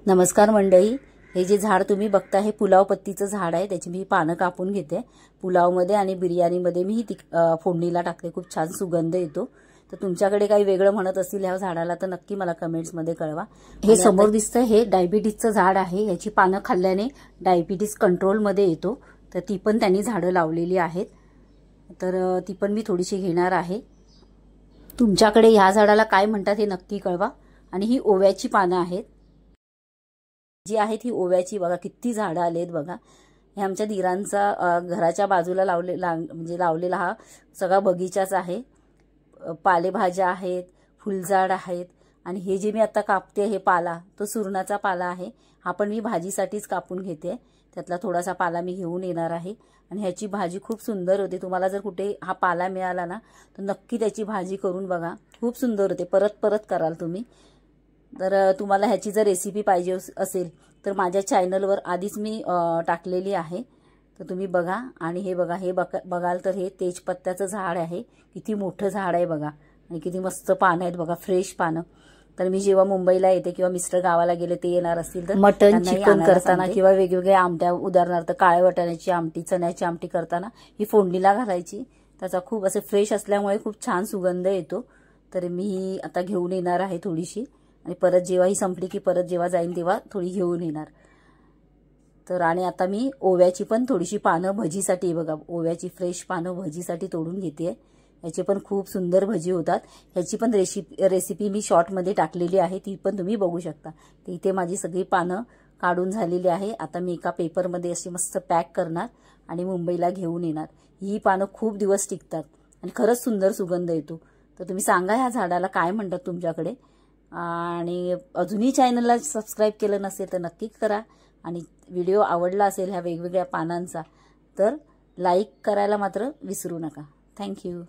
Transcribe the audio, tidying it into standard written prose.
नमस्कार मंडळी, हे जे झाड तुम्ही बघता हे पुलाव पत्तीचं झाड आहे। त्याची मी पानं कापून घेते। पुलावमध्ये आणि बिर्याणीमध्ये मी फोडणीला टाकते, खूप छान सुगंध येतो। तर तुमच्याकडे काही वेगळं म्हणत असतील ह्या झाडाला तर नक्की मला कमेंट्स मध्ये कळवा। हे समोर दिसतं हे डायबिटीजचं झाड आहे। याची पानं खाल्ल्याने डायबिटीज कंट्रोल मध्ये येतो। तर ती पण त्यांनी झाडं लावलेली आहेत, तर ती पण मी थोडीशी घेणार आहे। तुमच्याकडे ह्या झाडाला काय म्हणतात हे नक्की कळवा। आणि ही ओव्याची पानं आहेत जी आहेत, ही ओव्याची बघा किती झाडं आलेत बघा। हे आमच्या धीरांचा घराच्या बाजूला लावलेला हा सगळा बगीचाच आहे। पालेभाज्या आहेत, फुलझाड आहेत आणि हे जे मी आता कापते हे पाला तो सुरणाचा पाला आहे। हा पण मी भाजीसाठीच कापून घेते। त्यातला थोडासा पाला मी घेऊन येणार आहे आणि ह्याची भाजी खूप सुंदर होते। तुम्हाला जर कुठे हा पाला मिळाला ना तर नक्की त्याची भाजी करून बघा, खूप सुंदर होते। परत परत कराल तुम्ही। तर तुम्हाला ह्याची जर रेसिपी पाहिजे असेल तर माझ्या चॅनलवर आधीच मी टाकलेली आहे, तर तुम्ही बघा। आणि हे बघा, हे बघाल तर हे तेजपत्त्याचं झाड आहे। किती मोठं झाड आहे बघा आणि किती मस्त पानं आहेत बघा, फ्रेश पानं। तर मी जेव्हा मुंबईला येते किंवा मिस्टर गावाला गेले ते येणार असतील तर मटन चिकन करताना किंवा वेगवेगळ्या आमट्या, उदाहरणार्थ काळ्या वाटाण्याची आमटी, चण्याची आमटी करताना ही फोडणीला घालायची। त्याचा खूप असे फ्रेश असल्यामुळे खूप छान सुगंध येतो। तर मी आता घेऊन येणार आहे थोडीशी आणि परत जेव्हा ही संपली की परत जेव्हा जाईन तेव्हा थोडी घेऊन येणार। तर आणि आता मी ओव्याची पण थोडीशी पानं भजीसाठी बघा, ओव्याची फ्रेश पानं भजीसाठी तोडून घेते। याची पण खूप सुंदर भजी होतात। ह्याची पण रेसिपी मी शॉर्ट मध्ये टाकलेली आहे, ती पण तुम्ही बघू शकता। तर इथे माझी सगळी पानं काढून झालेली आहे। आता मी एका पेपर मध्ये अशी मस्त पॅक करणार आणि मुंबईला घेऊन येणार। ही पानं खूप दिवस टिकतात आणि खरंच सुंदर सुगंध येतो। तर तुम्ही सांगा ह्या झाडाला काय म्हणतात तुमच्याकडे। आणि अजूनही चॅनलला सबस्क्राइब केलं नसेल तर नक्की करा। आणि व्हिडिओ आवडला असेल ह्या वेगवेगळ्या पानांचा तर लाईक करायला मात्र विसरू नका। थँक्यू।